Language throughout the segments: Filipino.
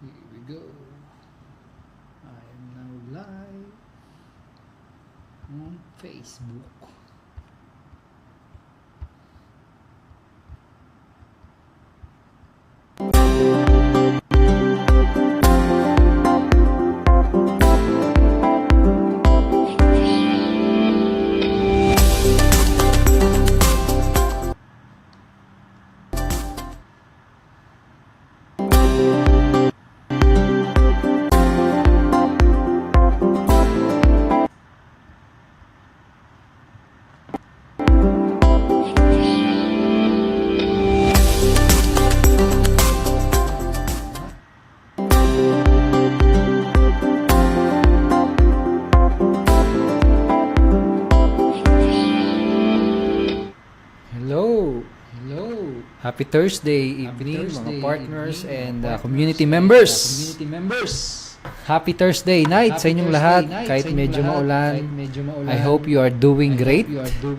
Here we go. I am now live on Facebook. Happy Thursday evening, mga partners and community members. Happy Thursday night sa inyong lahat. Kahit medyo maulan, I hope you are doing great.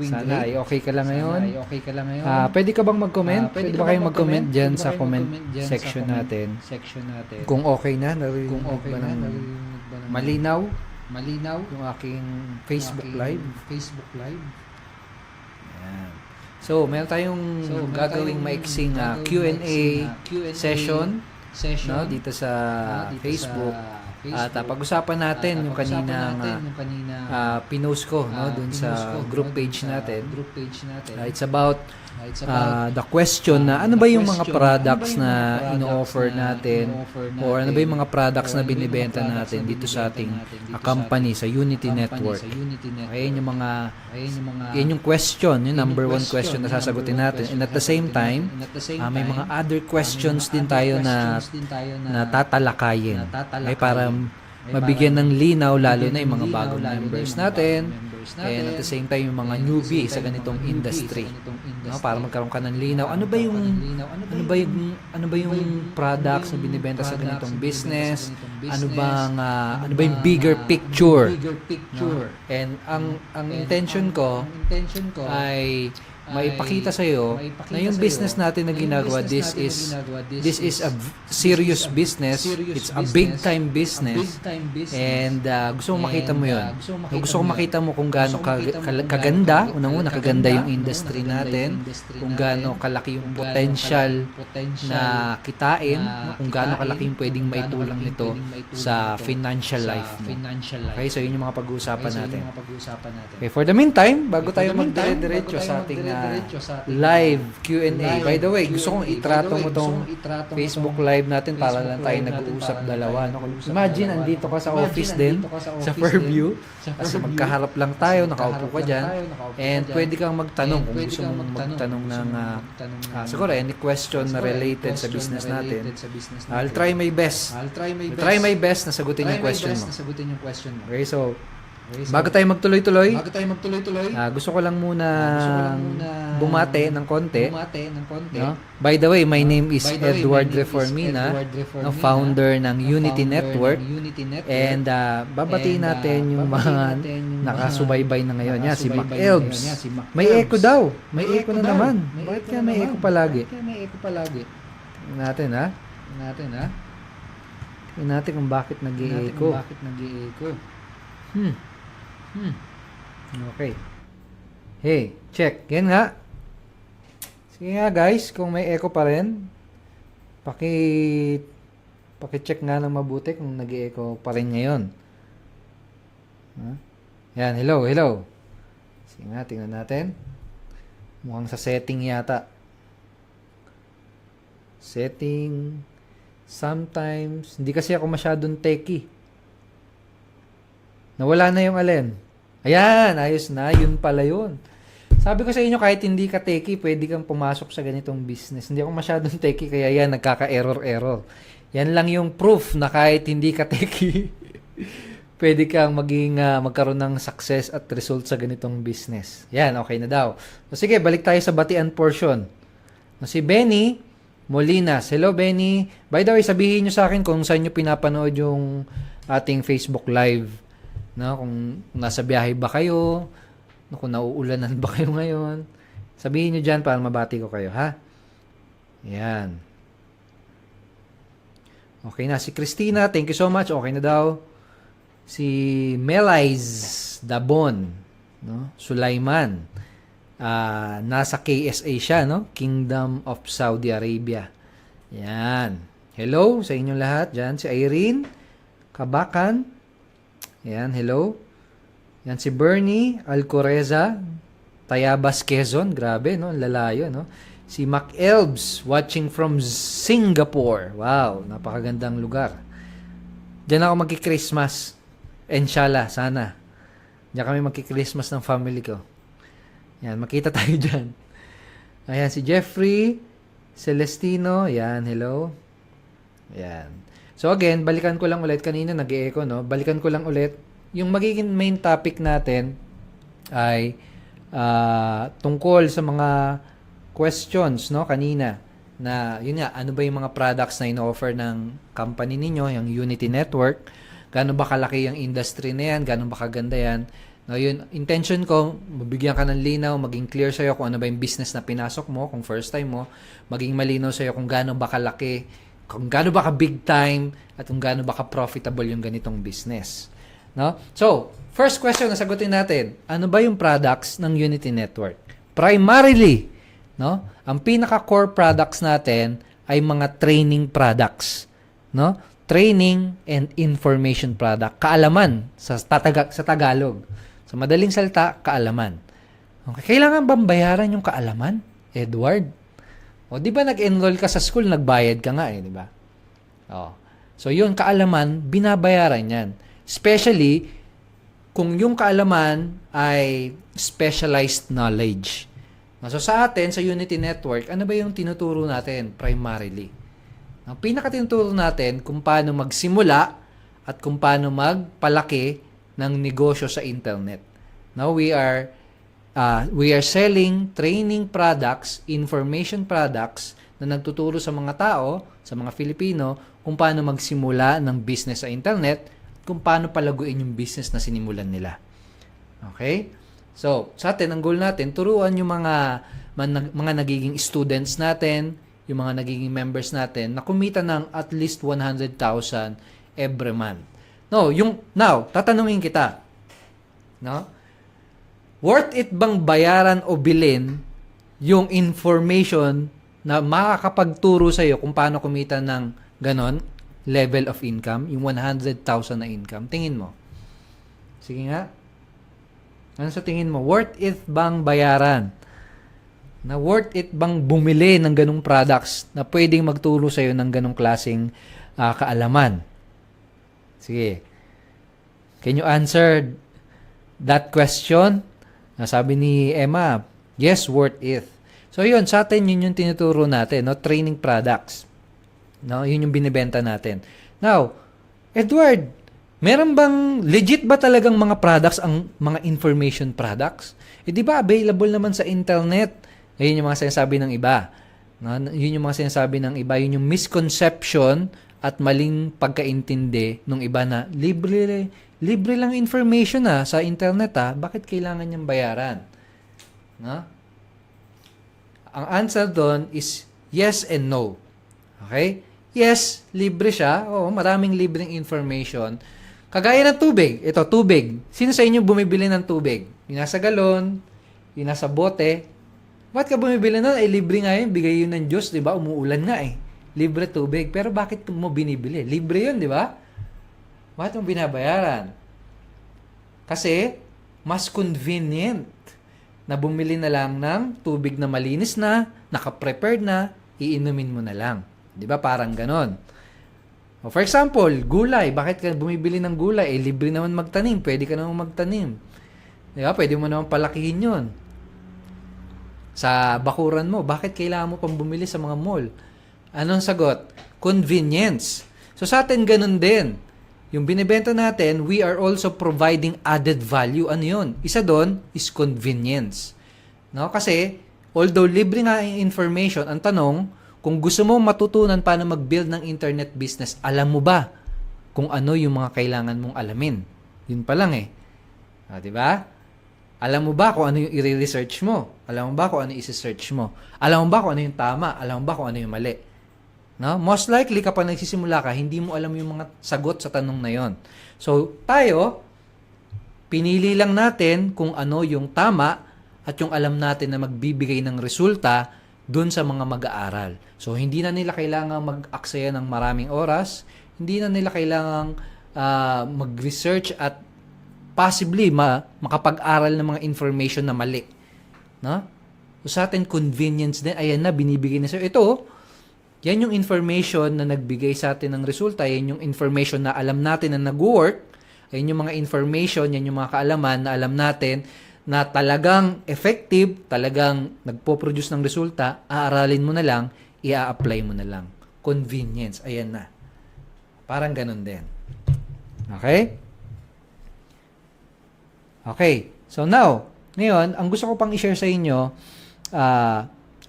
Sana ay okay ka lang ngayon. Pwede ka bang mag-comment? Pwede ba kayong mag-comment dyan sa comment section natin? Kung okay na, narinig ba ng malinaw yung aking Facebook Live? Ayan. So, meron tayong gagawing maiksing Q&A session dito sa Facebook. At pag-usapan natin yung kaninang pinost ko dun sa group page natin. It's about the question na ano ba yung mga products na ino-offer natin or ano ba yung mga products na binibenta natin dito sa ating company sa Unity Network. Ayan yung question, yung number one question na sasagutin natin. And at the same time, may mga other questions din tayo na tatalakayin. Ay para mabigyan ng linaw lalo na yung mga bagong members natin and at the same time yung mga newbie sa ganitong industry, para magkaroon ka ng linaw ano ba yung products na binibenta sa ganitong business, ano ba yung bigger picture, and ang intention ko ay maipakita sa iyo na yung business natin na ginagawa, this is a serious business, it's a big time business, and gusto ko makita mo yun. Gusto ko makita mo kung gaano kaganda, unang-una kaganda yung industry natin, kung gaano kalaki yung potential na kitain, kung gaano kalaki yung pwedeng maitulong nito sa financial life mo. Okay, so yun yung mga pag-uusapan natin. Okay, for the meantime, bago tayo magdire-diretso sa ating live Q&A. By the way, gusto kong itrato mo tong Facebook live natin para lang tayo nag-uusap dalawa. Imagine, andito ka sa office din, sa Fairview, kasi magkaharap lang tayo, nakaupo ka dyan, and pwede kang magtanong kung gusto mong magtanong ng siguro any question na related sa business natin. I'll try my best. I'll try my best na sagutin yung question mo. Okay, so bago tayo magtuloy-tuloy, gusto ko lang muna bumate ng konti. No? By the way, my name is Edward Reformina, founder ng Unity Network. And babatiin natin yung mga nakasubaybay na ngayon. Si Mac Elbs. May echo daw. May echo na naman. Bakit kaya may echo palagi? Tingnan natin, ha? Tingnan natin kung bakit nag-i-echo. Okay. Hey, check. Yan nga. Sige nga guys, kung may echo pa rin, paki-check nga ng mabuti kung nag-echo pa rin ngayon. Yan, hello. Sige nga, tingnan natin. Mukhang sa setting yata. Setting. Sometimes, hindi kasi ako masyadong techie. Nawala na yung alin. Ayan, ayos na. Yun pala yun. Sabi ko sa inyo, kahit hindi ka techie, pwede kang pumasok sa ganitong business. Hindi ako masyadong techie, kaya yan, nagkaka-error. Yan lang yung proof na kahit hindi ka techie, pwede kang magkaroon ng success at result sa ganitong business. Yan, okay na daw. So, sige, balik tayo sa batian portion. Si Benny Molinas. Hello, Benny. By the way, sabihin nyo sa akin kung saan nyo pinapanood yung ating Facebook Live. Kung nasa biyahe ba kayo, kung nauulanan ba kayo ngayon, sabihin nyo dyan para mabati ko kayo, ha? Yan. Okay na. Si Christina, thank you so much. Okay na daw. Si Melaiz Dabon, no? Sulaiman. Nasa KSA siya, no? Kingdom of Saudi Arabia. Yan. Hello sa inyong lahat dyan. Si Irene Kabakan. Yan, hello. Yan si Bernie Alcoreza, Tayabas, Quezon. Grabe, no? Lalayo, no? Si Mac Elbs, watching from Singapore. Wow, napakagandang lugar. Diyan ako magki-Christmas. Inshallah, sana. Diyan kami magki-Christmas ng family ko. Yan, makita tayo dyan. Ayan, si Jeffrey Celestino. Yan, hello. Yan. So again, balikan ko lang ulit. Kanina nag-e-echo, no? Balikan ko lang ulit. Yung magiging main topic natin ay tungkol sa mga questions, no, kanina, na yun nga, ano ba yung mga products na ino-offer ng company ninyo, yung Unity Network, gaano ba kalaki yung industry na yan, gaano ba kaganda yan. No, yun, intention ko, mabigyan ka ng linaw, maging clear sa'yo kung ano ba yung business na pinasok mo, kung first time mo, maging malinaw sa'yo kung gaano ba kalaki, kung gaano ba ka big time, at kung gaano ba ka profitable yung ganitong business. No? So, first question na sagutin natin, ano ba yung products ng Unity Network? Primarily, no? Ang pinaka-core products natin ay mga training products, no? Training and information product. Kaalaman sa Tagalog. Sa madaling salita, kaalaman. Okay, kailangan bang bayaran yung kaalaman, Edward? O di ba nag-enroll ka sa school, nagbayad ka nga di ba? Oh. So yun, kaalaman, binabayaran 'yan. Especially kung yung kaalaman ay specialized knowledge. So sa atin, sa Unity Network, ano ba yung tinuturo natin primarily? Ang pinakatinuturo natin kung paano magsimula at kung paano magpalaki ng negosyo sa internet. Now we are selling training products, information products na nagtuturo sa mga tao, sa mga Filipino, kung paano magsimula ng business sa internet at kung paano palaguin yung business na sinimulan nila. Okay? So, sa atin, ang goal natin, turuan yung mga nagiging students natin, yung mga nagiging members natin, na kumita ng at least 100,000 every month. Now, tatanungin kita, no? Worth it bang bayaran o bilhin yung information na makakapagturo sa'yo kung paano kumita ng ganon level of income, yung 100,000 na income? Tingin mo. Sige nga. Ano sa tingin mo? Worth it bang bayaran? Na worth it bang bumili ng ganong products na pwedeng magturo sa'yo ng ganong klaseng kaalaman? Sige. Can you answer that question? Sabi ni Emma, yes, worth it. So yun, sa atin yun yung tinuturo natin, no? Training products. No? Yun yung binibenta natin. Now, Edward, meron bang legit ba talagang mga products ang mga information products? Di ba available naman sa internet? Ayun yung mga sinasabi ng iba. No? Yun yung mga sinasabi ng iba. Yun yung misconception at maling pagkaintindi ng iba na libre lang information sa internet bakit kailangan niyang bayaran? No? Ang answer doon is yes and no. Okay? Yes, libre siya. Oo, maraming libreng information. Kagaya ng tubig. Ito, tubig. Sino sa inyo bumibili ng tubig? Yung nasa galon, yung nasa bote. Ba't ka bumibili nun? Libre nga yun. Bigay yun ng Diyos, di ba? Umuulan nga Libre tubig. Pero bakit mo binibili? Libre yun, di ba? Bakit mo binabayaran? Kasi, mas convenient na bumili na lang ng tubig na malinis na, naka-prepared na, iinumin mo na lang. Di ba? Parang ganon. For example, gulay. Bakit ka bumibili ng gulay? Libre naman magtanim. Pwede ka naman magtanim. Di ba? Pwede mo naman palakihin yun. Sa bakuran mo, bakit kailangan mo pang bumili sa mga mall? Anong sagot? Convenience. So sa atin, ganun din. Yung binibenta natin, we are also providing added value. Ano yun? Isa doon is convenience. No? Kasi, although libre nga yung information, ang tanong, kung gusto mo matutunan paano mag-build ng internet business, alam mo ba kung ano yung mga kailangan mong alamin? Yun pa lang diba? Alam mo ba kung ano yung i-research mo? Alam mo ba kung ano yung i-search mo? Alam mo ba kung ano yung tama? Alam mo ba kung ano yung mali? No? Most likely, kapag nagsisimula ka, hindi mo alam yung mga sagot sa tanong na yon. So, tayo, pinili lang natin kung ano yung tama at yung alam natin na magbibigay ng resulta dun sa mga mag-aaral. So, hindi na nila kailangang mag-aksaya ng maraming oras, hindi na nila kailangang mag-research at possibly makapag-aral ng mga information na mali. No? So, sa atin, convenience din. Ayan na, binibigay na sa'yo. Ito, yan yung information na nagbigay sa atin ng resulta. Yan yung information na alam natin na nag-work. Yan yung mga information, yan yung mga kaalaman na alam natin na talagang effective, talagang nagpo-produce ng resulta, aaralin mo na lang, i-apply mo na lang. Convenience. Ayan na. Parang ganun din. Okay? Okay. So now, ngayon, ang gusto ko pang i-share sa inyo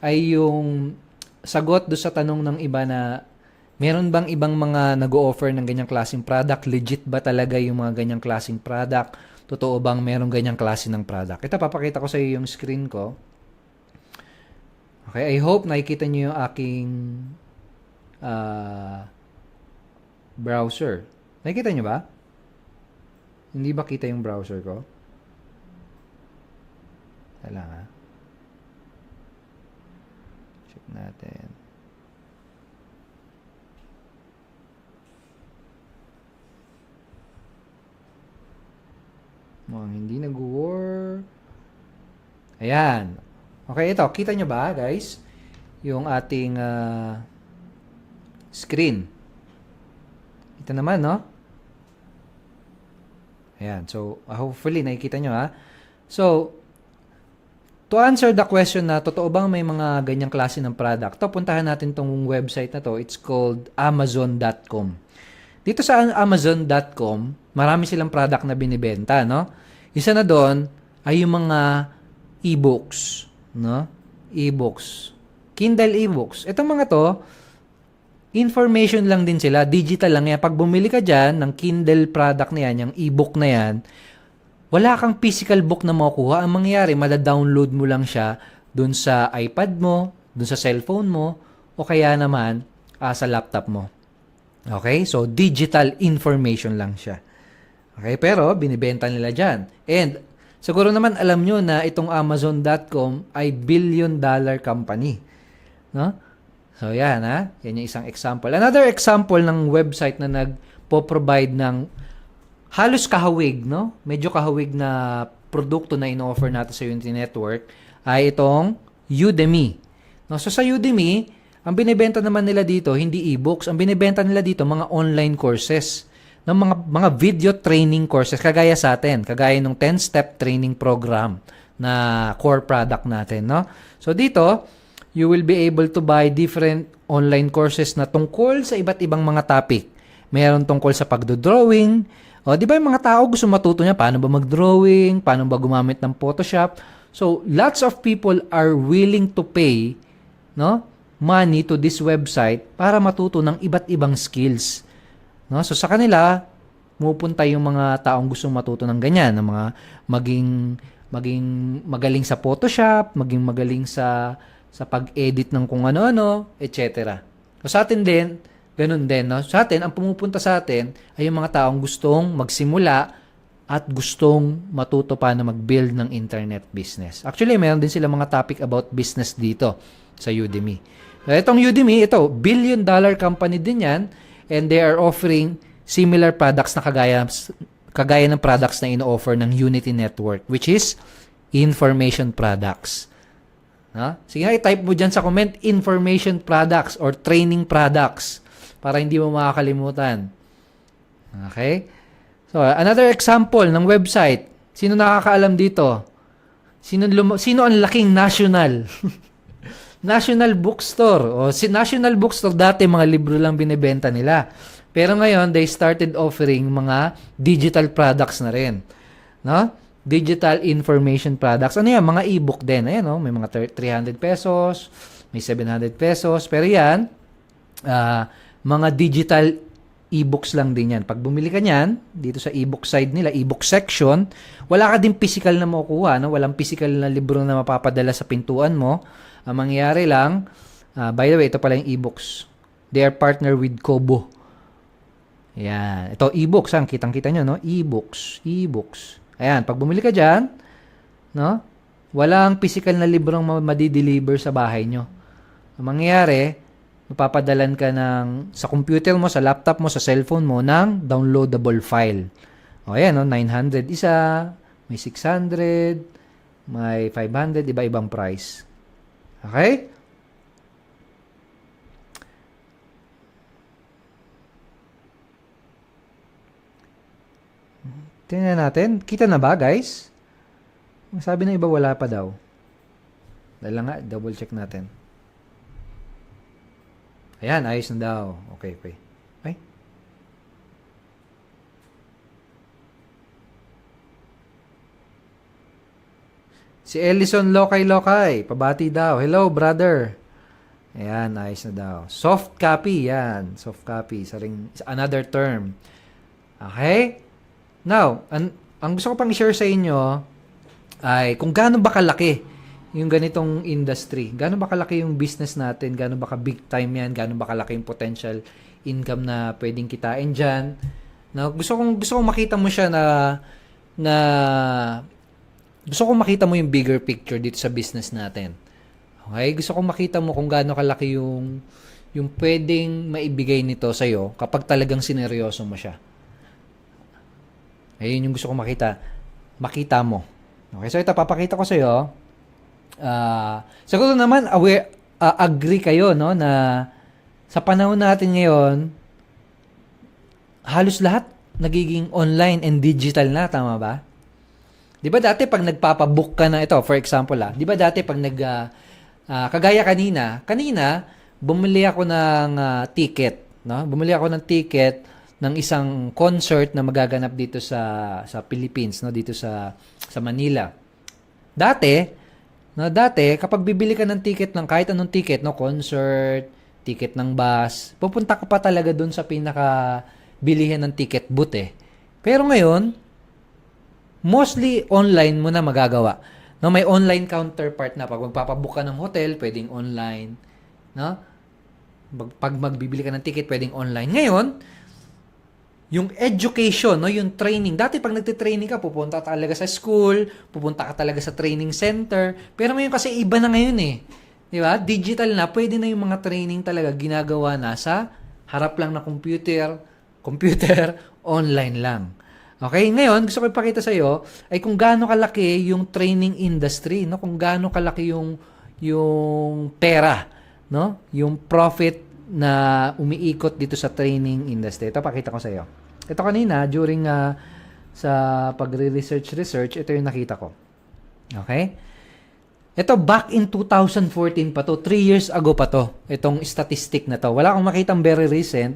ay yung sagot do sa tanong ng iba na meron bang ibang mga nag-o-offer ng ganyang klaseng product? Legit ba talaga yung mga ganyang klaseng product? Totoo bang merong ganyang klase ng product? Ito, papakita ko sa iyo yung screen ko. Okay, I hope nakikita niyo yung aking browser. Nakikita niyo ba? Hindi ba kita yung browser ko? Kailangan. Check natin. Mukhang hindi nag-work. Ayan. Okay, ito. Kita nyo ba, guys? Yung ating screen. Ito naman, no? Ayan. So, hopefully, nakikita nyo, ha? So, to answer the question na totoo bang may mga ganyang klase ng product, to puntahan natin tong website na to. It's called Amazon.com. Dito sa Amazon.com, marami silang product na binibenta, no? Isa na doon ay yung mga e-books, no? E-books. Kindle e-books. Itong mga to, information lang din sila. Digital lang yan. Pag bumili ka dyan ng Kindle product na yan, yung e-book na yan, wala kang physical book na makukuha. Ang mangyayari, mada-download mo lang siya dun sa iPad mo, dun sa cellphone mo, o kaya naman sa laptop mo. Okay? So, digital information lang siya. Okay? Pero, binibenta nila dyan. And, siguro naman alam nyo na itong Amazon.com ay billion-dollar company. No? So, yan, ha? Yan yung isang example. Another example ng website na nagpo-provide ng halos kahawig, no? Medyo kahawig na produkto na in-offer natin sa Unity Network ay itong Udemy. No? So, sa Udemy, ang binibenta naman nila dito, hindi e-books. Ang binibenta nila dito, mga online courses. Ng mga video training courses, kagaya sa atin. Kagaya ng 10-step training program na core product natin. No? So dito, you will be able to buy different online courses na tungkol sa iba't ibang mga topic. Mayroon tungkol sa pagdodrawing. O, di ba yung mga tao gusto matuto niya paano ba mag-drawing, paano ba gumamit ng Photoshop. So, lots of people are willing to pay, no, money to this website para matuto ng iba't ibang skills. No? So sa kanila, pupunta yung mga taong gustong matuto ng ganyan, ng mga maging magaling sa Photoshop, maging magaling sa pag-edit ng kung ano-ano, etc. So sa atin din, ganun din, no? Sa atin, ang pumupunta sa atin ay yung mga taong gustong magsimula at gustong matuto paano mag-build ng internet business. Actually, meron din sila mga topic about business dito sa Udemy. Itong Udemy, ito, billion-dollar company din yan, and they are offering similar products na kagaya ng products na ino-offer ng Unity Network, which is information products. No? Sige nga, i-type mo dyan sa comment, information products or training products para hindi mo makakalimutan. Okay? So, another example ng website. Sino nakakaalam dito? Sino ang laking national? National Bookstore. O, si National Bookstore dati mga libro lang binebenta nila. Pero ngayon, they started offering mga digital products na rin. No? Digital information products. Ano yan? Mga e-book din. Ayan, no? May mga 300 pesos, may 700 pesos. Pero yan, mga digital e-books lang din yan. Pag bumili ka niyan, dito sa e-book side nila, e-book section, wala ka din physical na makukuha. No? Walang physical na libro na mapapadala sa pintuan mo. Ang mangyayari lang, by the way, ito pala yung e-books. They are partner with Kobo. Ayan. Ito, e-books. Kitang-kita nyo, no? E-books. Ayan. Pag bumili ka dyan, no? Walang physical na librong madideliver sa bahay nyo. Ang mangyayari, mapapadalan ka sa computer mo, sa laptop mo, sa cellphone mo, ng downloadable file. O, ayan, no? 900 isa, may 600, may 500, iba-ibang price. Okay? Tingnan natin. Kita na ba, guys? Sabi ng iba, wala pa daw. Dahil lang nga, double check natin. Ayan, ayos na daw. Okay. Okay. Si Ellison Lokay. Pabati daw. Hello, brother. Ayan, ayos na daw. Soft copy, yan. Soft copy. Another term. Okay? Now, ang gusto ko pang i-share sa inyo ay kung gaano ba kalaki yung ganitong industry. Gaano ba kalaki yung business natin? Gaano ba ka-big time yan? Gaano ba kalaki yung potential income na pwedeng kitain dyan? Now, gusto kong makita mo siya na gusto kong makita mo yung bigger picture dito sa business natin. Okay? Gusto kong makita mo kung gaano kalaki yung pwedeng maibigay nito sa'yo kapag talagang sineryoso mo siya. Ayun yung gusto kong makita mo. Okay, so ito, papakita ko sa iyo. Siguro naman, agree kayo, no, na sa panahon natin ngayon, halos lahat nagiging online and digital na, tama ba? Di ba dati pag nagpapabook ka na ito, for example, di ba dati pag kagaya kanina, bumili ako ng ticket, no? Bumili ako ng ticket ng isang concert na magaganap dito sa Philippines, no, dito sa Manila. Dati kapag bibili ka ng ticket ng kahit anong ticket, no, concert, ticket ng bus, pupunta ka pa talaga doon sa pinaka bilihan ng ticket booth eh. Pero ngayon, mostly online mo na magagawa. No, may online counterpart na pag magpapabook ka ng hotel, pwedeng online, no? Pag magbibili ka ng ticket, pwedeng online. Ngayon, yung education, no, yung training. Dati pag nagte-training ka, pupunta ka talaga sa school, pupunta ka talaga sa training center. Pero ngayon kasi iba na ngayon eh. Di ba? Digital na, pwede na yung mga training talaga ginagawa na sa harap lang na computer, online lang. Okay? Ngayon, gusto ko ipakita sa iyo ay kung gaano kalaki yung training industry, no? Kung gaano kalaki yung pera, no? Yung profit na umiikot dito sa training industry. Ito, pakita ko sa iyo. Ito kanina, during sa pagre-research, ito yung nakita ko. Okay? Ito, back in 2014 pa to. 3 years ago pa to. Itong statistic na to. Wala akong makitang very recent.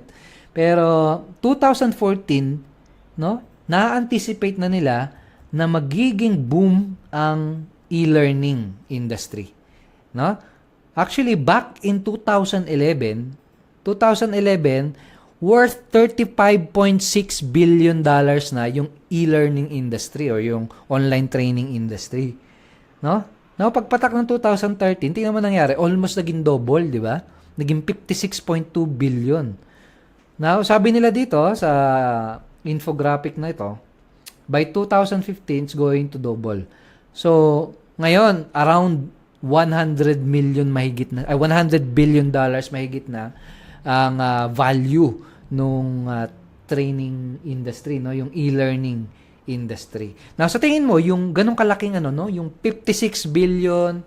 Pero, 2014, no? Na-anticipate na nila na magiging boom ang e-learning industry. No? Actually, back in 2011, worth $35.6 billion na yung e-learning industry or yung online training industry. No? Now, pagpatak ng 2013, tingnan mo nangyari, almost naging double, di ba? Naging 56.2 billion. Now, sabi nila dito sa infographic na ito, by 2015, it's going to double. So, ngayon, around 100 billion dollars mahigit na ang value nung training industry, no, yung e-learning industry. Now sa tingin mo yung ganung kalaking no, yung 56 billion,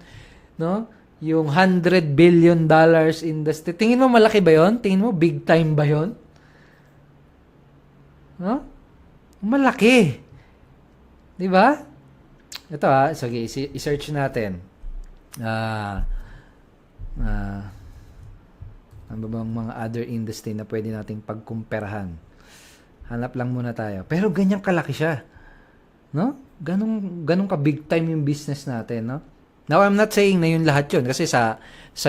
no, yung 100 billion dollars industry, tingin mo malaki ba 'yon? Tingin mo big time ba 'yon? No? Malaki. 'Di ba? Ito sige, i-search natin. Ano ba bang mga other industry na pwede nating pagkumperahan? Hanap lang muna tayo. Pero ganyan kalaki siya. No? Ganong ka big time yung business natin, no? Now, I'm not saying na yun lahat yun kasi sa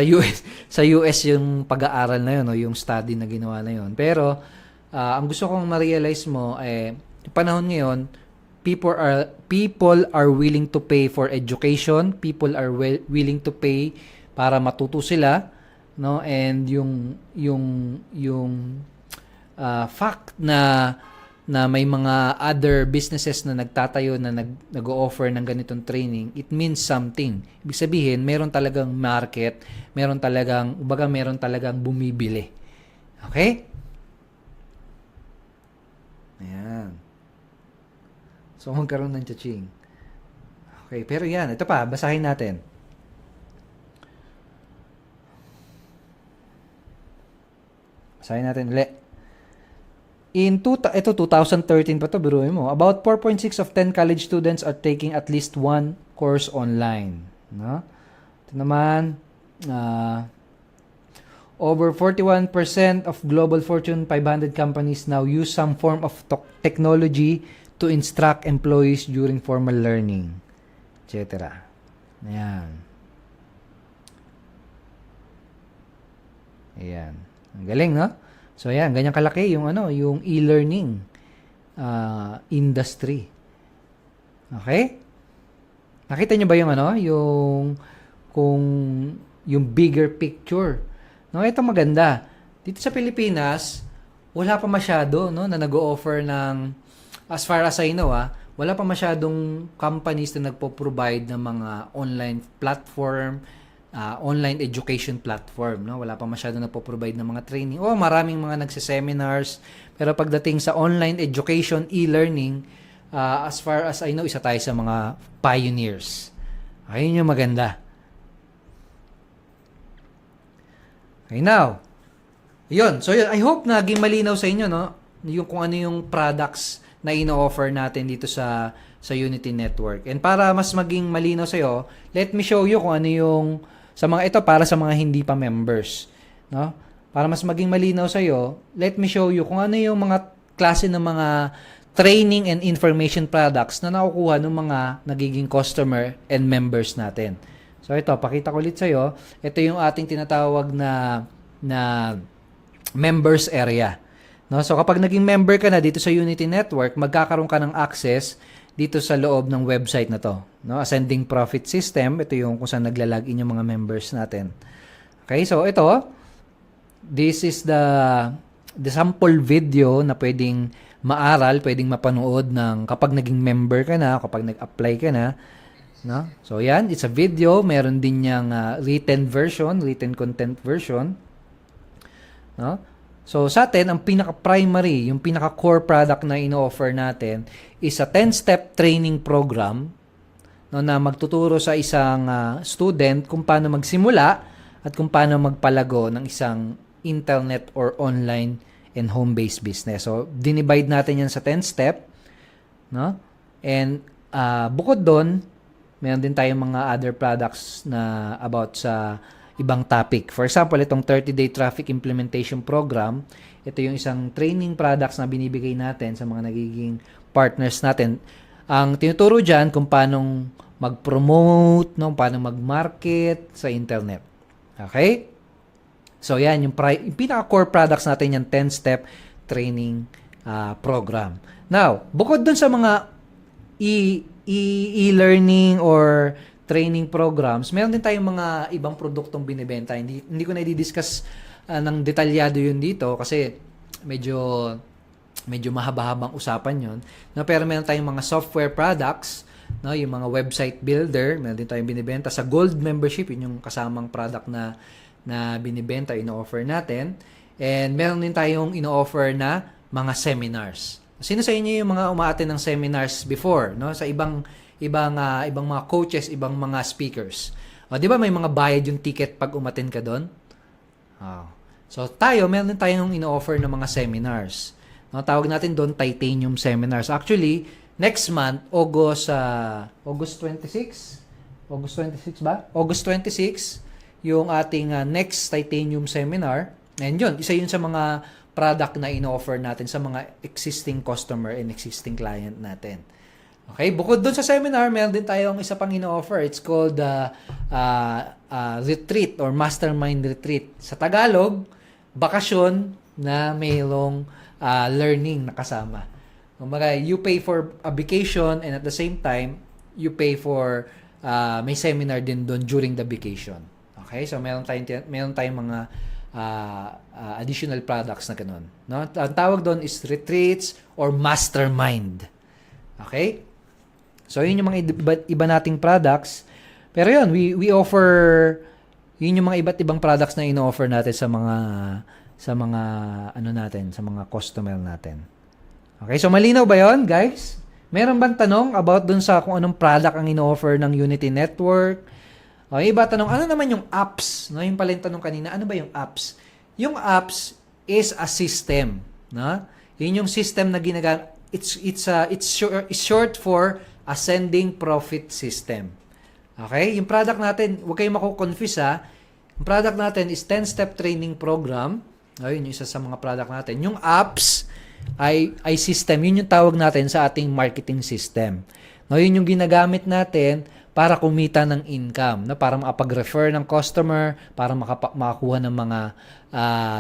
US yung pag-aaral na yun, no? Yung study na ginawa na yun. Pero ang gusto kong ma-realize mo panahon ngayon, people are willing to pay for education, people are willing to pay para matuto sila, no? And yung fact na may mga other businesses na nagtatayo na nag-o-offer ng ganitong training, it means something. Ibig sabihin, meron talagang market, meron talagang bumibili. Okay? Ayan. So, magkaroon ng cha-ching. Okay, pero yan. Ito pa, basahin natin. Basahin natin ulit. Ito 2013 pa to, biruin mo. About 4.6 of 10 college students are taking at least one course online. No? Ito naman, over 41% of global Fortune 500 companies now use some form of technology to instruct employees during formal learning, etc. Ayan. Ayan. Ang galing, no? So ayan, ganyan kalaki yung yung e-learning industry. Okay? Nakita niyo ba yung yung bigger picture? No, ito maganda. Dito sa Pilipinas, wala pa masyado na nag-o-offer ng, as far as I know, wala pa masyadong companies na nagpo-provide ng mga online platform, online education platform, no? Wala pa masyado nagpo-provide ng mga training. Maraming mga nagse-seminars, pero pagdating sa online education, e-learning, as far as I know, isa tayo sa mga pioneers. Ayun yung maganda. Okay, now, yun. So, yun, I hope naging malinaw sa inyo, no? Yung kung ano yung products na ino-offer natin dito sa Unity Network. And para mas maging malinaw sa iyo, let me show you kung ano yung sa mga ito para sa mga hindi pa members, no? Para mas maging malinaw sa iyo, let me show you kung ano yung mga klase ng mga training and information products na nakukuha ng mga nagiging customer and members natin. So ito, pakita ko ulit sa iyo. Ito yung ating tinatawag na members area. No? So kapag naging member ka na dito sa Unity Network, magkakaroon ka ng access dito sa loob ng website na to. No? Ascending Profit System, ito yung kung saan naglalagin yung mga members natin. Okay, so ito, this is the sample video na pwedeng maaral, pwedeng mapanood ng kapag naging member ka na, kapag nag-apply ka na. No? So yan, it's a video, meron din niyang written version, written content version. No? So sa atin, ang pinaka-primary, yung pinaka-core product na ino-offer natin is a 10-step training program, no, na magtuturo sa isang student kung paano magsimula at kung paano magpalago ng isang internet or online and home-based business. So dinivide natin yan sa 10-step, no? And bukod doon, meron din tayong mga other products na about sa ibang topic. For example, itong 30-day traffic implementation program, ito yung isang training products na binibigay natin sa mga nagiging partners natin. Ang tinuturo dyan kung paano mag-promote, no, paano mag-market sa internet. Okay? So, yan, yung pinaka-core products natin, yung 10-step training program. Now, bukod dun sa mga e-learning or training programs, meron din tayong mga ibang produktong binibenta. Hindi ko na i-discuss ng detalyado yun dito kasi medyo mahaba-habang usapan yun. No, pero meron tayong mga software products, no, yung mga website builder, meron din tayong binibenta. Sa Gold membership, yun yung kasamang product na binibenta, ino-offer natin. And meron din tayong ino-offer na mga seminars. Sino sa inyo yung mga umaattend ng seminars before, no? Sa ibang mga coaches, ibang mga speakers. Di ba may mga bayad yung ticket pag umattend ka doon? So meron din tayong ino-offer ng mga seminars. No, tawag natin doon Titanium Seminars. Actually, next month, August 26 ba? August 26 yung ating next Titanium Seminar. And yun, isa yun sa mga product na ino-offer natin sa mga existing customer and existing client natin. Okay, bukod doon sa seminar, meron din tayong isa pang ino-offer. It's called retreat or mastermind retreat. Sa Tagalog, bakasyon na mayroong learning na kasama. Kumbaga, you pay for a vacation and at the same time, you pay for may seminar din doon during the vacation. Okay? So meron tayong mga additional products na ganun, no? Ang tawag doon is retreats or mastermind. Okay? So yun yung mga iba nating products. Pero yun, we offer yun yung mga iba't ibang products na ino-offer natin sa mga ano natin, sa mga customer natin. Okay? So malinaw ba yun, guys? Meron bang tanong about dun sa kung anong product ang ino-offer ng Unity Network? Okay, iba tanong, ano naman yung apps? No, yung pala yung tanong kanina, ano ba yung apps? Yung apps is a system, no? Yun yung system na ginagamit. It's short for Ascending Profit System. Okay? Yung product natin, huwag kayong mako-confuse ha. Yung product natin is 10-step training program. Ayun yung isa sa mga product natin. Yung apps ay system. Yun yung tawag natin sa ating marketing system. No, yun yung ginagamit natin para kumita ng income, no? Para makapag-refer ng customer, para makakuha ng mga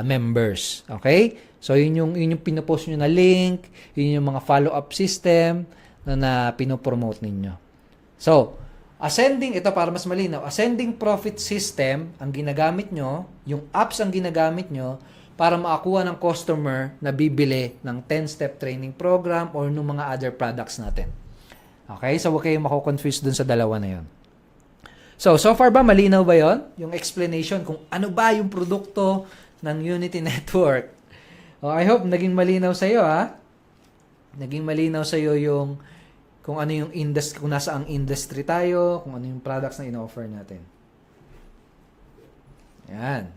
members. Okay? So, yun yung pinopost nyo na link, yun yung mga follow-up system na pinopromote ninyo. So, ito para mas malinaw, ascending profit system ang ginagamit nyo, yung apps ang ginagamit nyo para makakuha ng customer na bibili ng 10-step training program or ng mga other products natin. Okay? So, huwag kayong mako-confuse dun sa dalawa na yon. So far ba malinaw ba yon? Yung explanation kung ano ba yung produkto ng Unity Network. I hope naging malinaw sa iyo, ha? Naging malinaw sa iyo yung kung ano yung industry, kung nasa ang industry tayo, kung ano yung products na ino-offer natin. Yan.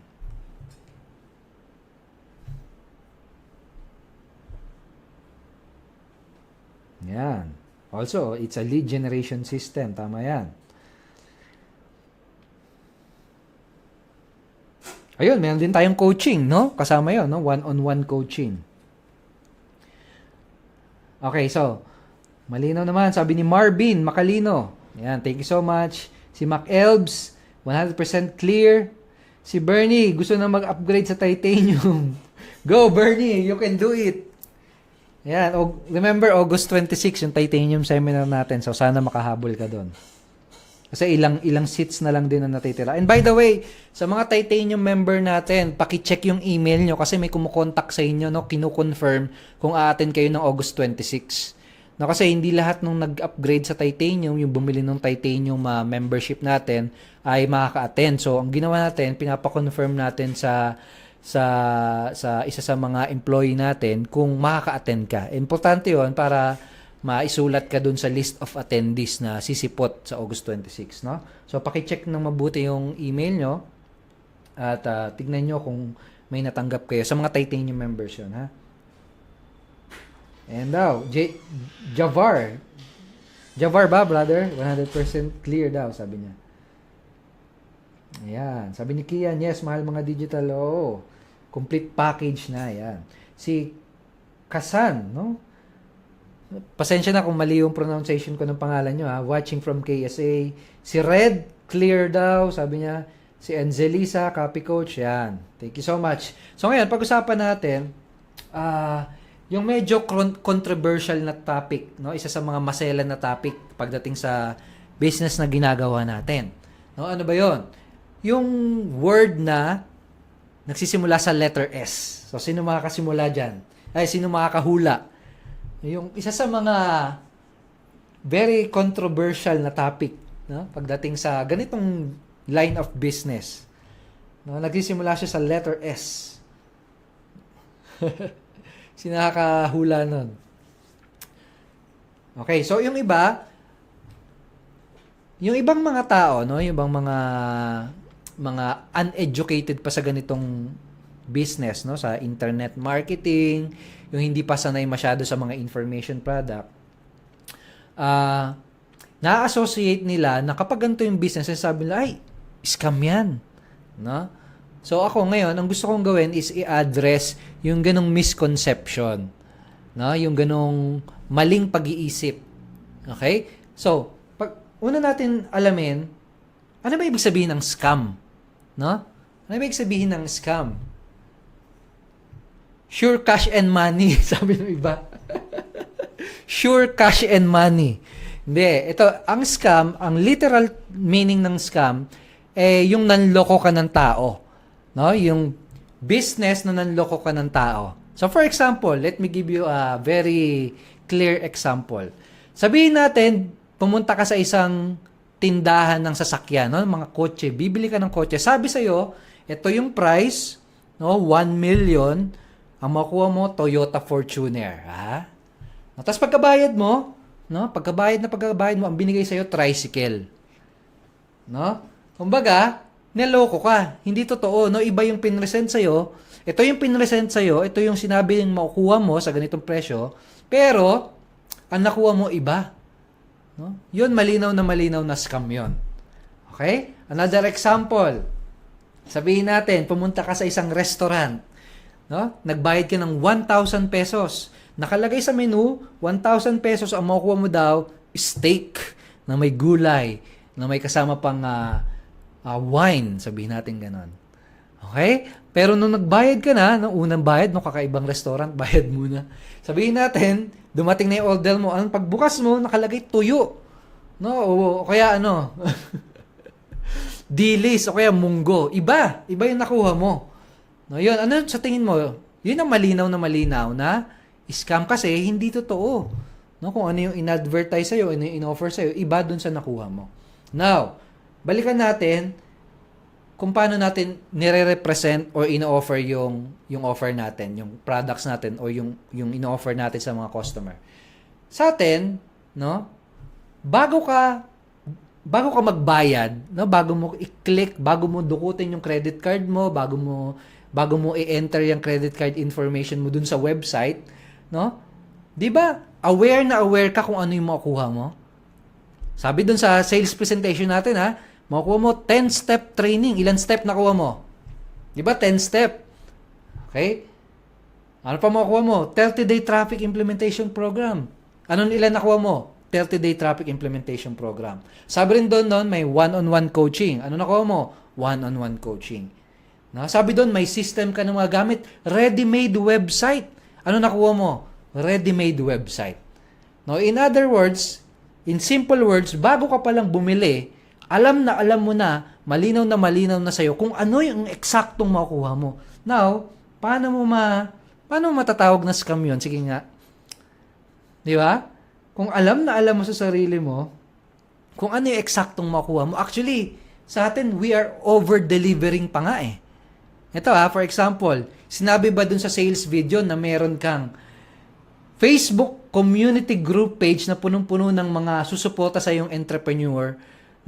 Yan. Also, it's a lead generation system. Tama yan. Ayun, meron din tayong coaching, no? Kasama yun, no? One-on-one coaching. Okay, so, malinaw naman. Sabi ni Marvin Macalino. Yan, thank you so much. Si Mac Elbs, 100% clear. Si Bernie, gusto na mag-upgrade sa titanium. Go, Bernie! You can do it! Yan, remember August 26 yung titanium seminar natin. So sana makahabol ka doon. Kasi ilang seats na lang din ang natitira. And by the way, sa mga titanium member natin, paki-check yung email nyo kasi may kumukontak sa inyo, no, kinu-confirm kung aattend kayo ng August 26. No, kasi hindi lahat nung nag-upgrade sa titanium, yung bumili ng titanium membership natin ay makaka-attend. So ang ginawa natin, pinapa-confirm natin sa isa sa mga employee natin kung makaka-attend ka. Importante 'yon para maisulat ka dun sa list of attendees na sisipot sa August 26, no? So paki-check nang mabuti yung email nyo at tignan nyo kung may natanggap kayo sa mga titanium members 'yon, ha? And now, Javar ba, brother? 100% clear daw, sabi niya. Ayan. Sabi ni Kian, yes, mahal mga digital. Oo. Complete package na. Ayan. Si Kasan, no? Pasensya na kung mali yung pronunciation ko ng pangalan nyo, ha? Watching from KSA. Si Red, clear daw. Sabi niya, si Angelisa, copy coach. Ayan. Thank you so much. So ngayon, pag-usapan natin, yung medyo controversial na topic, no? Isa sa mga maselan na topic pagdating sa business na ginagawa natin. No? Ano ba yon? Yung word na nagsisimula sa letter S. So, sino makakasimula dyan? Sino makakahula? Yung isa sa mga very controversial na topic, no? Pagdating sa ganitong line of business. No? Nagsisimula siya sa letter S. Sino nakakahula nun? Okay, so yung ibang mga tao, no, yung ibang mga uneducated pa sa ganitong business, no, sa internet marketing, yung hindi pa sanay masyado sa mga information product, na-associate nila na kapag ganito yung business, sabi nila, ay, scam yan. No? So ako ngayon, ang gusto kong gawin is i-address yung ganong misconception. No? Yung ganong maling pag-iisip. Okay? So, una natin alamin, ano ba ibig sabihin ng scam? No? Ano ba ibig sabihin ng scam? Sure cash and money, sabi ng iba. Sure cash and money. Hindi, ito, ang scam, ang literal meaning ng scam, yung nanloko ka ng tao. No? Yung business na nanloko ka ng tao. So for example, let me give you a very clear example. Sabihin natin, pumunta ka sa isang tindahan ng sasakyan, no? Mga kotse, bibili ka ng kotse. Sabi sa'yo, ito yung price, no? 1 million, ang makuha mo, Toyota Fortuner. Ha? No? Tapos pagkabayad mo, no? Pagkabayad mo, ang binigay sa'yo, tricycle. No? Kumbaga, niloko ka. Hindi totoo, no? Iba yung pinresent sa'yo. Ito yung pinresent sa'yo, ito yung sinabi yung makukuha mo sa ganitong presyo, pero, ang nakuha mo iba. No? Yun, malinaw na scam yun. Okay? Another example. Sabihin natin, pumunta ka sa isang restaurant. No? Nagbayad ka ng 1,000 pesos. Nakalagay sa menu, 1,000 pesos ang makukuha mo daw, steak na may gulay, na may kasama pang wine. Sabihin natin ganon. Okay? Pero nung nagbayad ka na, nung unang bayad, nung kakaibang restaurant, bayad muna. Sabihin natin, dumating na yung order mo, ang pagbukas mo, nakalagay tuyo. No? O kaya ano, dilis, o kaya munggo. Iba yung nakuha mo. No, yun, ano sa tingin mo? Yun ang malinaw na scam kasi hindi totoo. No, kung ano yung in-advertise sa'yo, ano yung in-offer sa'yo, iba dun sa nakuha mo. Now, balikan natin kung paano natin nire-represent or ino-offer yung offer natin, yung products natin o yung ino-offer natin sa mga customer. Sa atin, no, bago ka magbayad, no, bago mo i-click, bago mo dukutin yung credit card mo, bago mo i-enter yung credit card information mo dun sa website, no? 'Di ba? Aware ka kung ano yung makukuha mo? Sabi dun sa sales presentation natin, makukuha mo 10-step training. Ilan step nakuha mo? 'Di ba? 10 step. Okay? Ano pa makukuha mo? 30-day traffic implementation program. Ilan nakuha mo? 30-day traffic implementation program. Sabi rin doon may one-on-one coaching. Ano nakuha mo? One-on-one coaching. No? Sabi doon may system ka na mga gamit. Ready-made website. Ano nakuha mo? Ready-made website. No, in other words, in simple words, bago ka palang bumili, alam mo na, malinaw na sa'yo kung ano yung eksaktong makukuha mo. Now, paano mo matatawag na scam yun? Sige nga. Di ba? Kung alam mo sa sarili mo, kung ano yung eksaktong makukuha mo. Actually, sa atin, we are over-delivering pa nga eh. Ito for example, sinabi ba dun sa sales video na meron kang Facebook community group page na punong-puno ng mga susuporta sa iyong entrepreneur,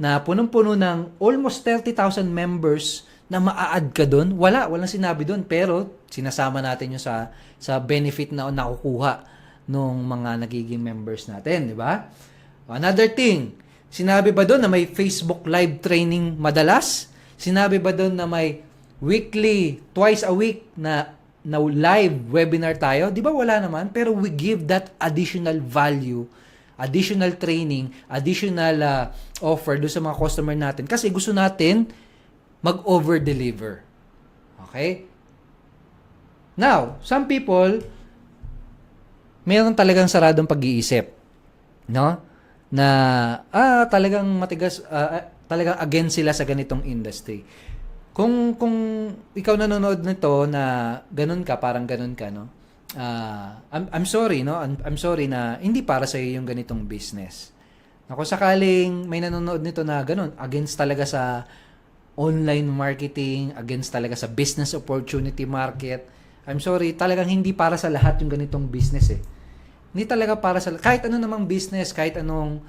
na punong-puno ng almost 30,000 members na maa-add ka doon? Walang sinabi doon, pero sinasama natin yung sa benefit na nakukuha nung mga nagiging members natin, di ba? Another thing, sinabi ba doon na may Facebook live training madalas? Sinabi ba doon na may weekly, twice a week na live webinar tayo? Di ba wala naman? Pero we give that additional value, additional training, additional offer doon sa mga customer natin kasi gusto natin mag-over-deliver. Okay? Now, some people, meron talagang saradong pag-iisip, no? Na talagang matigas, talagang against sila sa ganitong industry. Kung ikaw nanonood nito na parang ganun ka, no? I'm sorry, no? I'm sorry na hindi para sa iyo yung ganitong business. Kung sakaling may nanonood nito na ganun, against talaga sa online marketing, against talaga sa business opportunity market, I'm sorry, talagang hindi para sa lahat yung ganitong business eh. Hindi talaga para sa kahit ano namang business, kahit anong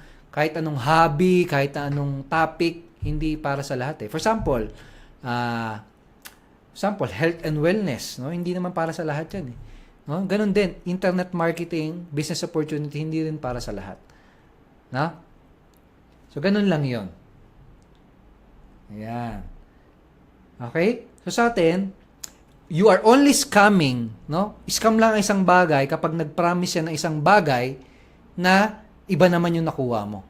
hobby, kahit anong topic, hindi para sa lahat eh. For example, health and wellness, no? Hindi naman para sa lahat 'yan eh. No? Ganun din, internet marketing, business opportunity, hindi rin para sa lahat. No? So ganun lang 'yon. Ayan. Okay? So sa atin, you are only scamming, no? Scam lang ang isang bagay kapag nag-promise yan ng isang bagay na iba naman yung nakuha mo.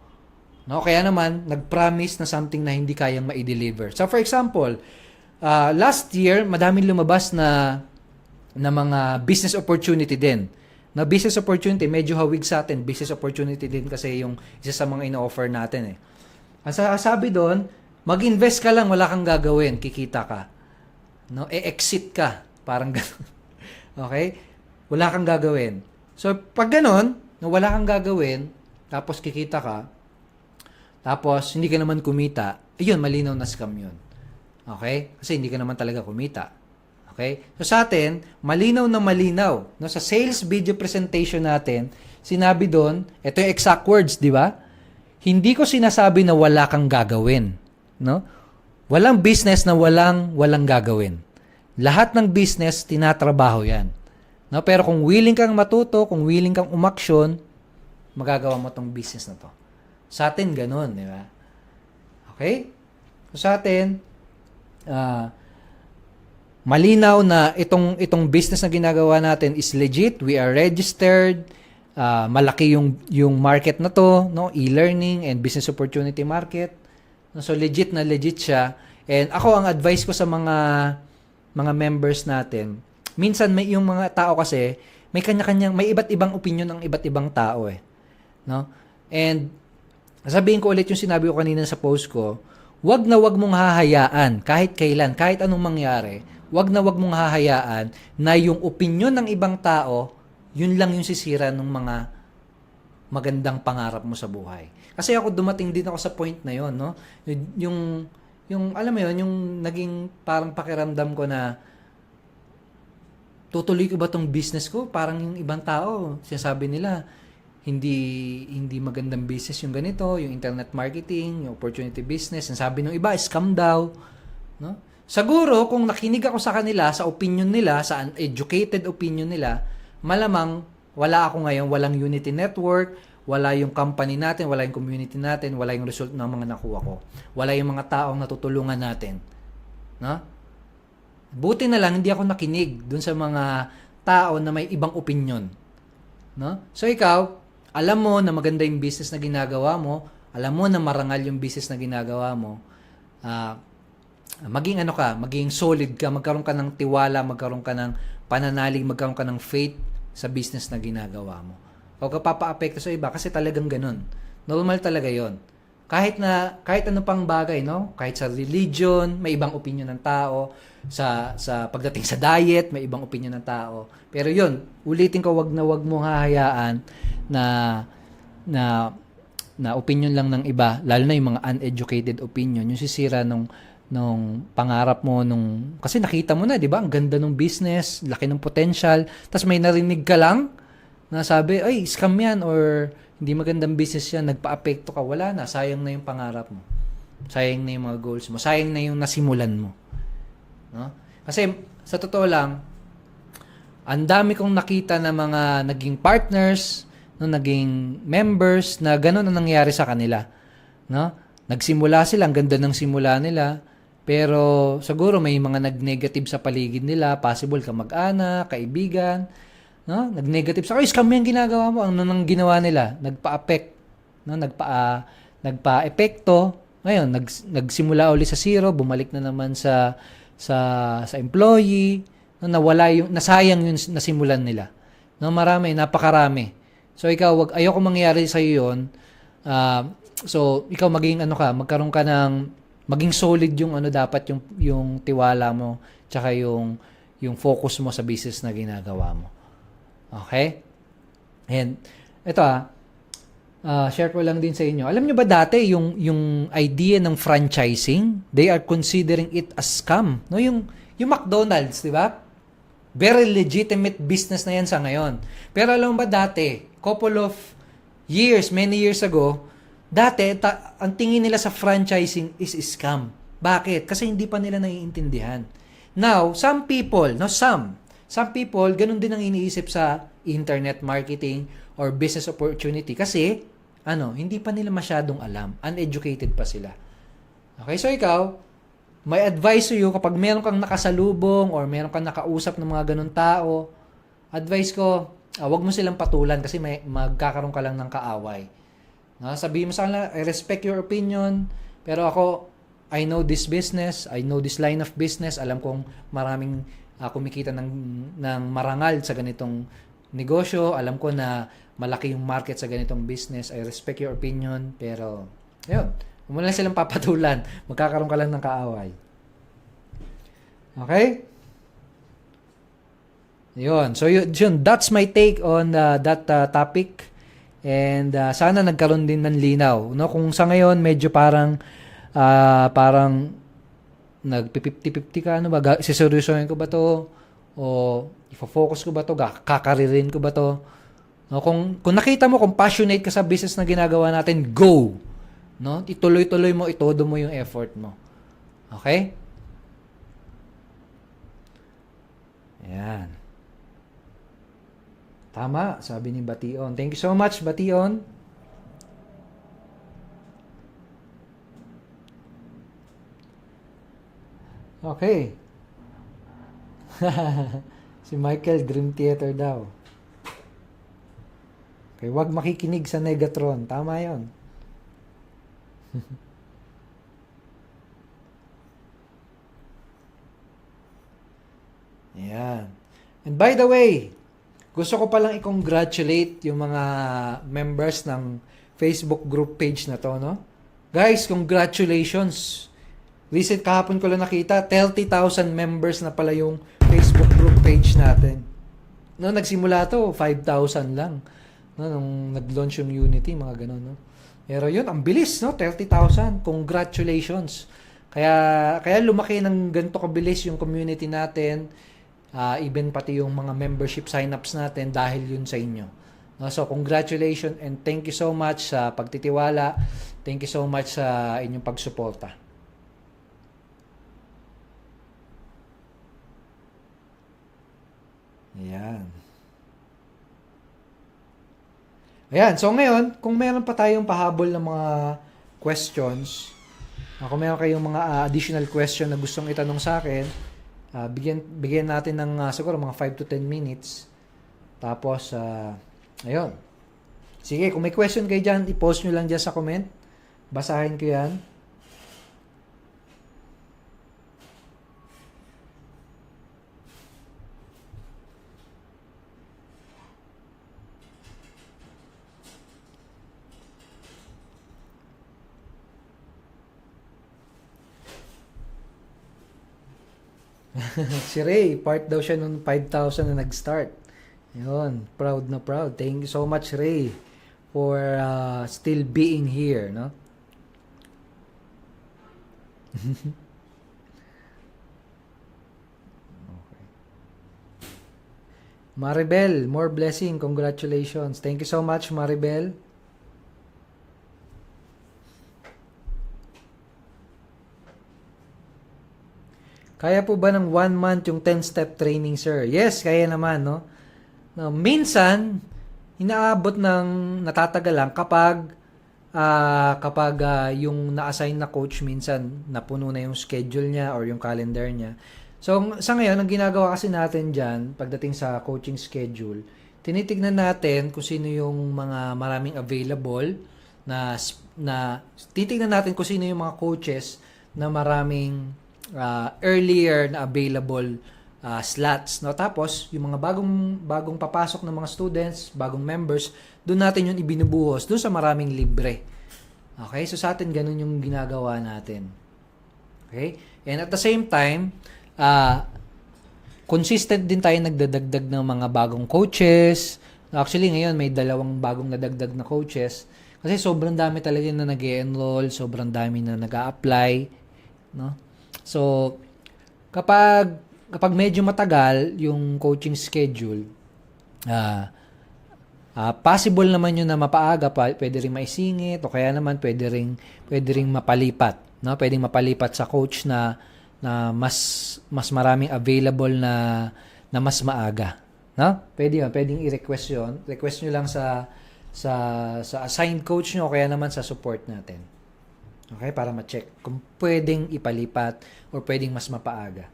No? Kaya naman, nag-promise na something na hindi kayang ma-deliver. So for example, last year, madaming lumabas na mga business opportunity din. Na business opportunity, medyo hawig sa atin. Business opportunity din kasi yung isa sa mga ino-offer natin eh. Ang sabi doon, Mag-invest ka lang, wala kang gagawin, kikita ka. No? E-exit ka, parang gano'n. Okay? Wala kang gagawin. So, pag gano'n, no, wala kang gagawin, tapos kikita ka, tapos hindi ka naman kumita, ayun, malinaw na scam yun. Okay? Kasi hindi ka naman talaga kumita. Okay? So, sa atin, malinaw na malinaw. No? Sa sales video presentation natin, sinabi doon, ito yung exact words, di ba? Hindi ko sinasabi na wala kang gagawin. No? Walang business na walang gagawin. Lahat ng business, tinatrabaho yan. No? Pero kung willing kang matuto, kung willing kang umaksyon, magagawa mo tong business na to. Sa atin, ganun, di ba? Okay? So, sa atin, malinaw na itong business na ginagawa natin is legit. We are registered. Malaki yung market na to, no? E-learning and business opportunity market. So, legit na legit siya. And ako, ang advice ko sa mga members natin, minsan may yung mga tao kasi, may kanya-kanyang, may iba't ibang opinion ng iba't ibang tao eh. No? And, sabihin ko ulit yung sinabi ko kanina sa post ko, wag na wag mong hahayaan, kahit kailan, kahit anong mangyari, wag na wag mong hahayaan na yung opinion ng ibang tao, yun lang yung sisira ng mga magandang pangarap mo sa buhay. Kasi ako dumating din ako sa point na yon, no? Yung alam mo yon, yung naging parang pakiramdam ko na tutuloy ko ba tong business ko? Parang yung ibang tao, sinasabi nila, hindi magandang business yung ganito, yung internet marketing, yung opportunity business. Sinasabi ng iba, scam daw, no? Siguro kung nakinig ako sa kanila, sa opinion nila, sa uneducated opinion nila, malamang wala ako ngayon, walang Unity Network, wala yung company natin, wala yung community natin, wala yung result ng mga nakuha ko. Wala yung mga taong natutulungan natin. No? Buti na lang hindi ako nakinig dun sa mga tao na may ibang opinion. No? So ikaw, alam mo na maganda yung business na ginagawa mo, alam mo na marangal yung business na ginagawa mo, maging solid ka, magkaroon ka ng tiwala, magkaroon ka ng pananalig, magkaroon ka ng faith sa business na ginagawa mo. Huwag ka papa-apekto sa iba kasi talagang ganun. Normal talaga yon. Kahit ano pang bagay, no? Kahit sa religion, may ibang opinion ng tao. Sa pagdating sa diet, may ibang opinion ng tao. Pero yon, ulitin ko, wag mo hahayaan na opinion lang ng iba, lalo na yung mga uneducated opinion, yung sisira nung pangarap mo kasi nakita mo na, 'di ba? Ang ganda ng business, laki ng potential, tapos may narinig ka lang na sabi, ay, scam yan or hindi magandang business yan, nagpa-apekto ka, wala na, sayang na yung pangarap mo. Sayang na yung mga goals mo, sayang na yung nasimulan mo. No? Kasi sa totoo lang, ang dami kong nakita na mga naging partners, no, naging members na gano'n ang nangyari sa kanila. No? Nagsimula sila, ang ganda ng simula nila, pero siguro may mga nag-negative sa paligid nila, possible kamag-anak, kaibigan, no? Nag-negative sa, scam yung ginagawa mo. Ano nang ginawa nila? Nagpa-affect, no? Nagpa-epekto. Ngayon, nagsimula uli sa zero, bumalik na naman sa employee, no? Nasayang yung nasimulan nila. No, napakarami. So ikaw, ayoko mangyari sa iyo 'yon. So ikaw magkaroon ka maging solid yung dapat yung tiwala mo, tsaka yung focus mo sa business na ginagawa mo. Okay? And ito share ko lang din sa inyo. Alam nyo ba dati yung idea ng franchising, they are considering it as scam. No, yung McDonald's, 'di ba? Very legitimate business na yan sa ngayon. Pero alam mo ba dati, many years ago, ang tingin nila sa franchising is scam. Bakit? Kasi hindi pa nila naiintindihan. Now, some people, ganun din ang iniisip sa internet marketing or business opportunity kasi, hindi pa nila masyadong alam. Uneducated pa sila. Okay, so ikaw, may advice to you kapag meron kang nakasalubong or meron kang nakausap ng mga ganun tao, advice ko, wag mo silang patulan kasi magkakaroon ka lang ng kaaway. Sabihin mo sa kanila, I respect your opinion, pero ako, I know this business, I know this line of business, alam kong maraming kumikita ng marangal sa ganitong negosyo, alam ko na malaki yung market sa ganitong business, I respect your opinion, pero, yun, Huwag mo lang silang papatulan. Magkakaroon ka lang ng kaaway. Okay? Yun. So, yun, that's my take on that topic. And sana nagkaroon din ng linaw. No? Kung sa ngayon, medyo parang nag-50-50 ka, ano ba? Siseryosohin ko ba to? O ifo-focus ko ba to? Kakaririn ko ba to? No? Kung nakita mo, kung passionate ka sa business na ginagawa natin, go! No? Ituloy-tuloy mo, itodo mo yung effort mo. Okay? Ayan. Tama, sabi ni Bation. Thank you so much, Bation. Okay. Si Michael, Dream Theater daw. Okay, wag makikinig sa Negatron. Tama yon. Ayan. And by the way, gusto ko palang i-congratulate yung mga members ng Facebook group page na to, no? Guys, congratulations! Recent kahapon ko lang nakita, 30,000 members na pala yung Facebook group page natin. No, nagsimula to, 5,000 lang. No, nung nag-launch yung Unity, mga ganun, no? Pero yun, ang bilis, no? 30,000. Congratulations! Kaya lumaki ng ganito kabilis yung community natin. Even pati yung mga membership sign-ups natin dahil yun sa inyo. No? So, congratulations and thank you so much sa pagtitiwala. Thank you so much sa inyong pagsuporta. Ayan. Ayan. So, ngayon, kung meron pa tayong pahabol ng mga questions, kung meron kayong mga additional question na gustong itanong sa akin, bigyan natin ng siguro mga 5 to 10 minutes. Tapos, ayun. Sige, kung may question kayo dyan, i-post nyo lang dyan sa comment. Basahin ko yan. Si Ray, part daw siya nung 5,000 na nag-start. Yun, proud na proud. Thank you so much, Ray, for still being here, no? Okay. Maribel, more blessing. Congratulations. Thank you so much, Maribel. Kaya po ba ng 1 month yung 10-step training, sir? Yes, kaya naman, no? No, minsan, inaabot ng natatagal lang kapag yung na-assign na coach minsan napuno na yung schedule niya or yung calendar niya. So, sa ngayon, ang ginagawa kasi natin dyan, pagdating sa coaching schedule, tinitignan natin kung sino yung mga maraming available na titignan natin kung sino yung mga coaches na maraming earlier na available slots, no? Tapos yung mga bagong papasok ng mga students, bagong members, doon natin yung ibinubuhos doon sa maraming libre. Okay? So sa atin ganun yung ginagawa natin. Okay? And at the same time, consistent din tayo nagdadagdag ng mga bagong coaches. Actually ngayon may 2 bagong nadagdag na coaches kasi sobrang dami talaga na nag-e-enroll, sobrang dami na nag-a-apply, no? So, kapag medyo matagal yung coaching schedule, possible naman yun na mapaaga, pwede rin maisingit, o kaya naman pwede ring mapalipat, no? Pwedeng mapalipat sa coach na mas maraming available na mas maaga, no? Pwede yun, pwedeng i-request yun. Request nyo lang sa assigned coach nyo o kaya naman sa support natin. Okay, para ma-check kung pwedeng ipalipat or pwedeng mas mapaaga.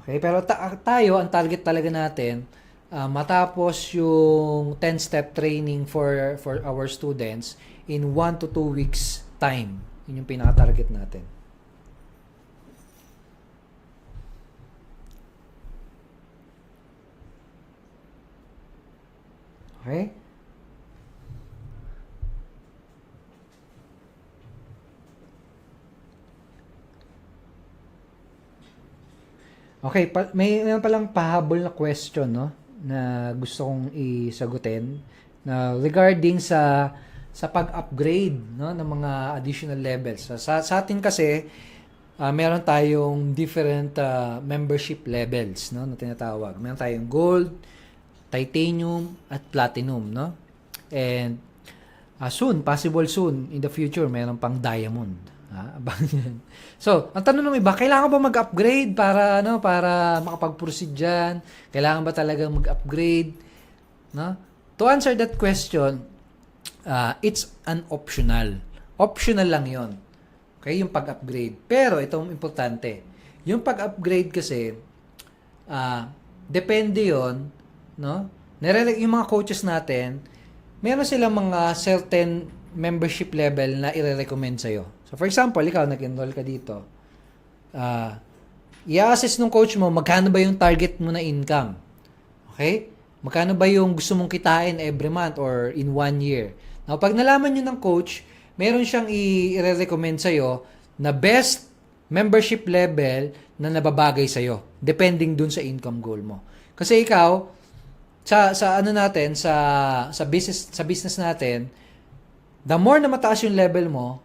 Okay, pero tayo, ang target talaga natin, matapos yung 10-step training for our students in 1 to 2 weeks time. Yun yung pinaka-target natin. Okay? Okay, meron palang pahabol na question, no, na gusto kong isagutin na regarding sa pag-upgrade, no, ng mga additional levels. Sa atin kasi meron tayong different membership levels, no, na tinatawag. Meron tayong gold, titanium at platinum, no? And possible soon in the future meron pang diamond. Abangan yan. So, ang tanong ng iba, kailangan ba mag-upgrade para makapag-proceed diyan? Kailangan ba talagang mag-upgrade, no? To answer that question, it's an optional. Optional lang 'yon. Okay, yung pag-upgrade. Pero itong importante, yung pag-upgrade kasi depende 'yon, no? Yung mga coaches natin, meron silang mga certain membership level na i-recommend sa'yo. So, for example, ikaw, nag-enroll ka dito. I-assess ng coach mo, magkano ba yung target mo na income? Okay? Magkano ba yung gusto mong kitain every month or in 1 year? Now, pag nalaman nyo ng coach, meron siyang i-recommend sa'yo na best membership level na nababagay sa'yo, depending dun sa income goal mo. Kasi ikaw, sa business natin, the more na mataas yung level mo,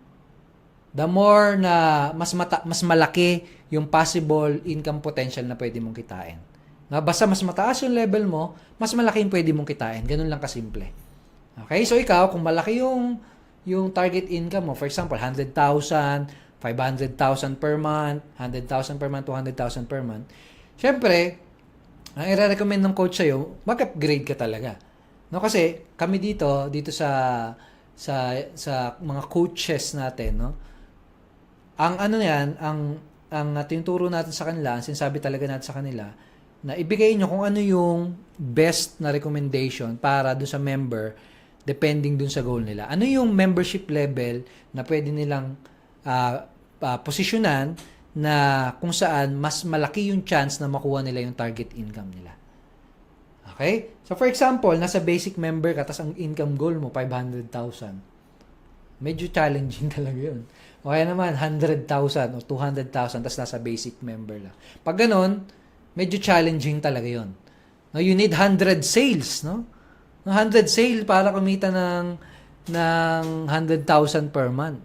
the more na mas malaki yung possible income potential na pwede mong kitain. Na basta mas mataas yung level mo, mas malaki yung pwede mong kitain. Ganun lang kasimple. Okay? So ikaw, kung malaki yung target income mo, for example, 100,000, 500,000 per month, 100,000 per month, 200,000 per month, syempre, ang i-recommend ng coach sa'yo, mag-upgrade ka talaga. No, kasi kami dito sa mga coaches natin, no? Ang tinuturo natin sa kanila, sinasabi talaga natin sa kanila na ibigay nyo kung ano yung best na recommendation para do sa member depending dun sa goal nila. Ano yung membership level na pwede nilang posisyonan na kung saan mas malaki yung chance na makuha nila yung target income nila. Okay? So, for example, nasa basic member ka, tapos ang income goal mo, 500,000. Medyo challenging talaga yun. O kaya naman, 100,000 o 200,000, tapos nasa basic member lang. Pag ganun, medyo challenging talaga yun. No, you need 100 sales, no? 100 sales para kumita ng 100,000 per month.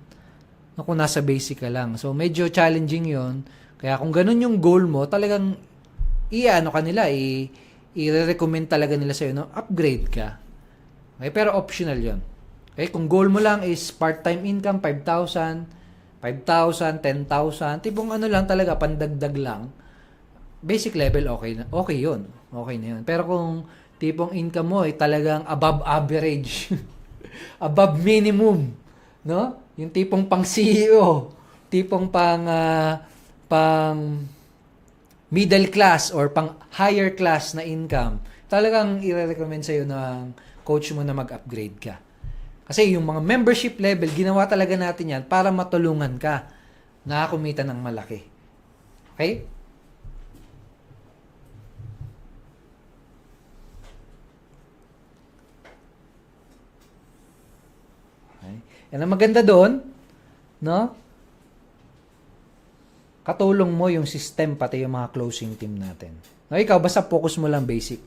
No, kung nasa basic ka lang. So, medyo challenging yon. Kaya kung ganun yung goal mo, talagang i-recommend talaga nila sa'yo, no? Upgrade ka. Okay? Pero optional yon. Okay? Kung goal mo lang is part-time income, 5,000, 10,000, tipong ano lang talaga, pandagdag lang, basic level, okay na. Okay yun. Okay na yun. Pero kung tipong income mo ay talagang above average, above minimum, no? Yung tipong pang CEO, tipong pang middle class or pang higher class na income, talagang i-recommend sa'yo ng coach mo na mag-upgrade ka. Kasi yung mga membership level, ginawa talaga natin yan para matulungan ka na kumita ng malaki. Okay? Yan ang maganda doon, no? Katulong mo yung system, pati yung mga closing team natin. No, ikaw, basta focus mo lang basic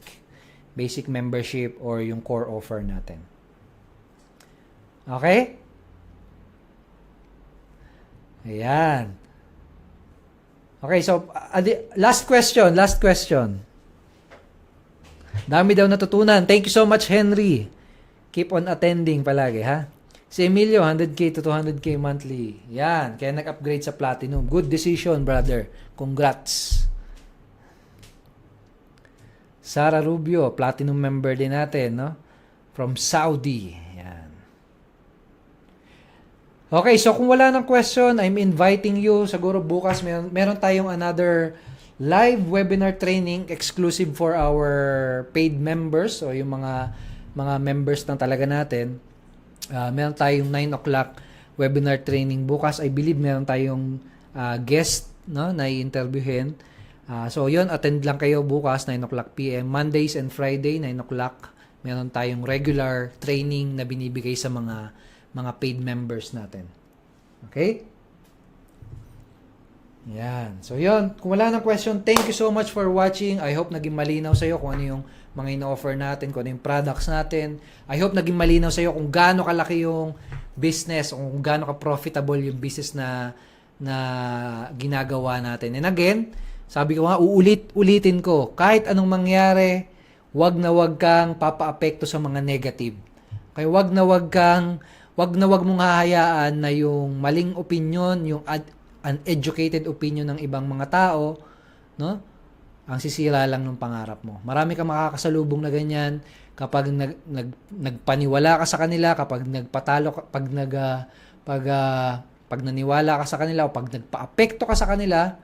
membership or yung core offer natin. Okay? Ayan. Okay, so, last question. Dami daw natutunan. Thank you so much, Henry. Keep on attending palagi, ha? Si Emilio, 100K to 200K monthly. Yan, kaya nag-upgrade sa Platinum. Good decision, brother. Congrats. Sara Rubio, Platinum member din natin, no? From Saudi. Yan. Okay, so kung wala ng question, I'm inviting you. Siguro bukas meron tayong another live webinar training exclusive for our paid members o yung mga members na talaga natin. Meron tayong 9 o'clock webinar training bukas. I believe meron tayong guest, no, na i-interviewin. So yun, attend lang kayo bukas 9 o'clock PM. Mondays and Friday 9 o'clock meron tayong regular training na binibigay sa mga paid members natin. Okay? Yan. So, yun. Kung wala ng question, thank you so much for watching. I hope naging malinaw sa'yo kung ano yung mga ino-offer natin, kung ano yung products natin. I hope naging malinaw sa'yo kung gaano kalaki yung business, o kung gaano ka-profitable yung business na ginagawa natin. And again, sabi ko nga, ulitin ko, kahit anong mangyari, wag kang papaapekto sa mga negative. Kaya wag mong hahayaan na yung maling opinion, yung uneducated opinion ng ibang mga tao, no? Ang sisira lang ng pangarap mo. Marami kang makakasalubong na ganyan kapag nagpaniwala ka sa kanila, kapag nagpatalo pag naniwala ka sa kanila o pag nagpaapekto ka sa kanila,